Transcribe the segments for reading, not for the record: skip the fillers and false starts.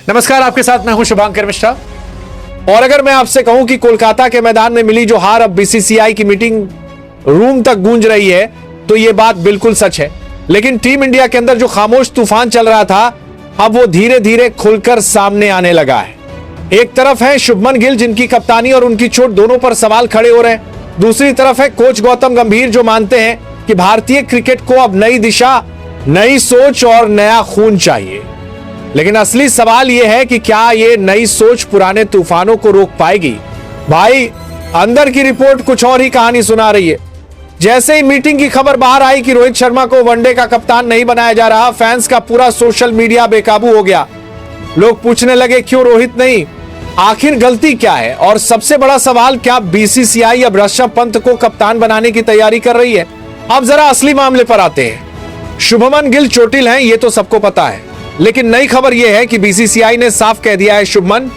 नमस्कार, आपके साथ मैं हूं शुभांकर मिश्रा। और अगर मैं आपसे कहूं कि कोलकाता के मैदान में मिली जो हार अब बीसीसीआई की मीटिंग रूम तक गूंज रही है, तो यह बात बिल्कुल सच है। लेकिन टीम इंडिया के अंदर जो खामोश तूफान चल रहा था, अब वो धीरे धीरे खुलकर सामने आने लगा है। एक तरफ है शुभमन गिल, जिनकी कप्तानी और उनकी चोट दोनों पर सवाल खड़े हो रहे हैं। दूसरी तरफ है कोच गौतम गंभीर, जो मानते हैं कि भारतीय क्रिकेट को अब नई दिशा, नई सोच और नया खून चाहिए। लेकिन असली सवाल यह है कि क्या यह नई सोच पुराने तूफानों को रोक पाएगी? भाई, अंदर की रिपोर्ट कुछ और ही कहानी सुना रही है। जैसे ही मीटिंग की खबर बाहर आई कि रोहित शर्मा को वनडे का कप्तान नहीं बनाया जा रहा, फैंस का पूरा सोशल मीडिया बेकाबू हो गया। लोग पूछने लगे, क्यों रोहित नहीं? आखिर गलती क्या है? और सबसे बड़ा सवाल, क्या बीसीसीआई अब ऋषभ पंत को कप्तान बनाने की तैयारी कर रही है? अब जरा असली मामले पर आते हैं। शुभमन गिल चोटिल हैं, ये तो सबको पता है। लेकिन नई खबर यह है कि बीसीसीआई ने साफ कह दिया है, शुभमन,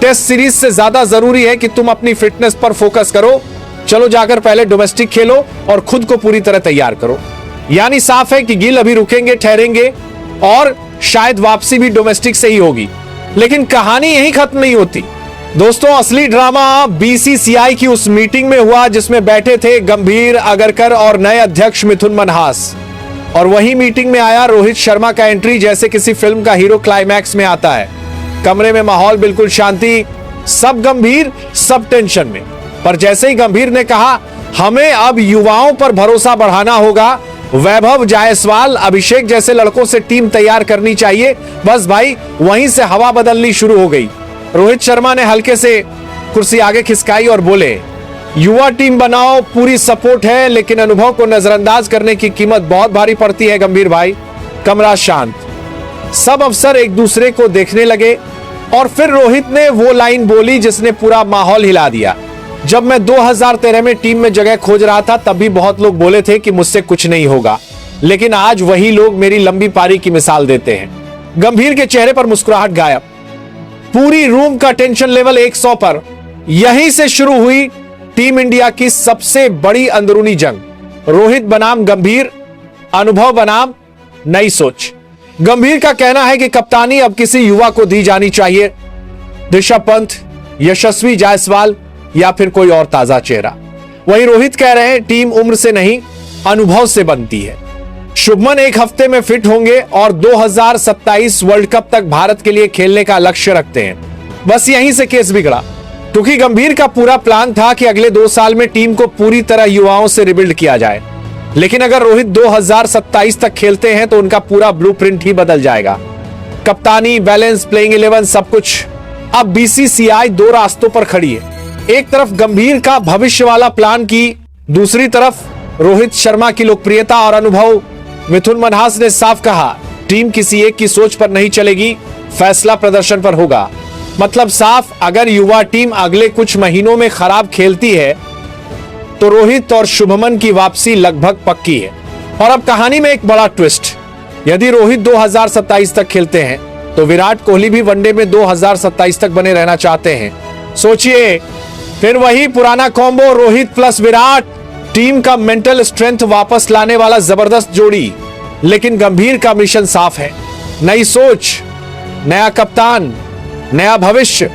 टेस्ट सीरीज से ज्यादा जरूरी है कि तुम अपनी फिटनेस पर फोकस करो। चलो जाकर पहले डोमेस्टिक खेलो और खुद को पूरी तरह तैयार करो। यानी साफ है कि गिल अभी रुकेंगे, ठहरेंगे और शायद वापसी भी डोमेस्टिक से ही होगी। लेकिन कहानी यही खत्म नहीं होती दोस्तों। असली ड्रामा बीसीसीआई की उस मीटिंग में हुआ जिसमें बैठे थे गंभीर, अगरकर और नए अध्यक्ष मिथुन मनहास। और वही मीटिंग में आया रोहित शर्मा का एंट्री, जैसे किसी फिल्म का हीरो क्लाइमैक्स में आता है। कमरे में माहौल बिल्कुल शांति, सब गंभीर, सब टेंशन में। पर जैसे ही गंभीर ने कहा, हमें अब युवाओं पर भरोसा बढ़ाना होगा, वैभव जायसवाल, अभिषेक जैसे लड़कों से टीम तैयार करनी चाहिए, बस भाई वहीं से हवा बदलनी शुरू हो गई। रोहित शर्मा ने हल्के से कुर्सी आगे खिसकाई और बोले, युवा टीम बनाओ, पूरी सपोर्ट है, लेकिन अनुभव को नजरअंदाज करने की कीमत बहुत भारी पड़ती है गंभीर भाई। कमरा शांत, सब अफसर एक दूसरे को देखने लगे। और फिर रोहित ने वो लाइन बोली जिसने पूरा माहौल हिला दिया। जब मैं 2013 में टीम में जगह खोज रहा था, तब भी बहुत लोग बोले थे कि मुझसे कुछ नहीं होगा, लेकिन आज वही लोग मेरी लंबी पारी की मिसाल देते हैं। गंभीर के चेहरे पर मुस्कुराहट गायब, पूरी रूम का टेंशन लेवल 100 पर। यहीं से शुरू हुई टीम इंडिया की सबसे बड़ी अंदरूनी जंग। रोहित बनाम गंभीर, अनुभव बनाम नई सोच। गंभीर का कहना है कि कप्तानी अब किसी युवा को दी जानी चाहिए, ऋषभ पंत, यशस्वी जायसवाल या फिर कोई और ताजा चेहरा। वहीं रोहित कह रहे हैं, टीम उम्र से नहीं, अनुभव से बनती है। शुभमन एक हफ्ते में फिट होंगे और 2027 वर्ल्ड कप तक भारत के लिए खेलने का लक्ष्य रखते हैं। बस यहीं से केस बिगड़ा, क्योंकि गंभीर का पूरा प्लान था कि अगले 2 साल में टीम को पूरी तरह युवाओं से रिबिल्ड किया जाए। लेकिन अगर रोहित 2027 तक खेलते हैं तो उनका पूरा ब्लूप्रिंट ही बदल जाएगा। कप्तानी, बैलेंस, प्लेइंग 11, सब कुछ। अब बीसीसीआई 2 रास्तों पर खड़ी है। एक तरफ गंभीर का भविष्य वाला प्लान की, दूसरी तरफ रोहित शर्मा की लोकप्रियता और अनुभव। मिथुन मनहास ने साफ कहा, टीम किसी एक की सोच पर नहीं चलेगी, फैसला प्रदर्शन पर होगा। मतलब साफ, अगर युवा टीम अगले कुछ महीनों में खराब खेलती है तो रोहित और शुभमन की वापसी लगभग पक्की है। और अब कहानी में एक बड़ा ट्विस्ट, यदि रोहित 2027 तक खेलते हैं तो विराट कोहली भी वनडे में 2027 तक बने रहना चाहते हैं। सोचिए, फिर वही पुराना combo, Rohit plus Virat, team का मेंटल स्ट्रेंथ वापस लाने वाला जबरदस्त जोड़ी। लेकिन गंभीर का मिशन साफ है, नई सोच, नया कप्तान, नया भविष्य।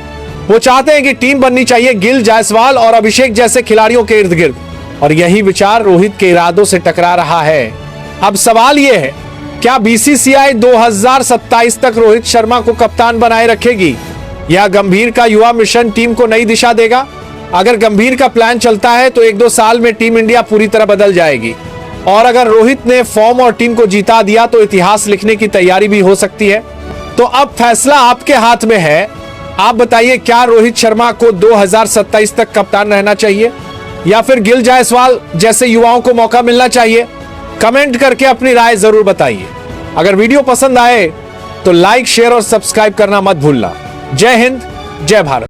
वो चाहते हैं कि टीम बननी चाहिए गिल, जायसवाल और अभिषेक जैसे खिलाड़ियों के इर्द गिर्द। और यही विचार रोहित के इरादों से टकरा रहा है। अब सवाल यह है, क्या बीसीसीआई 2027 तक रोहित शर्मा को कप्तान बनाए रखेगी, या गंभीर का युवा मिशन टीम को नई दिशा देगा? अगर गंभीर का प्लान चलता है तो 1-2 साल में टीम इंडिया पूरी तरह बदल जाएगी। और अगर रोहित ने फॉर्म और टीम को जीता दिया तो इतिहास लिखने की तैयारी भी हो सकती है। तो अब फैसला आपके हाथ में है। आप बताइए, क्या रोहित शर्मा को 2027 तक कप्तान रहना चाहिए, या फिर गिल, जायसवाल जैसे युवाओं को मौका मिलना चाहिए? कमेंट करके अपनी राय जरूर बताइए। अगर वीडियो पसंद आए तो लाइक, शेयर और सब्सक्राइब करना मत भूलना। जय हिंद, जय भारत।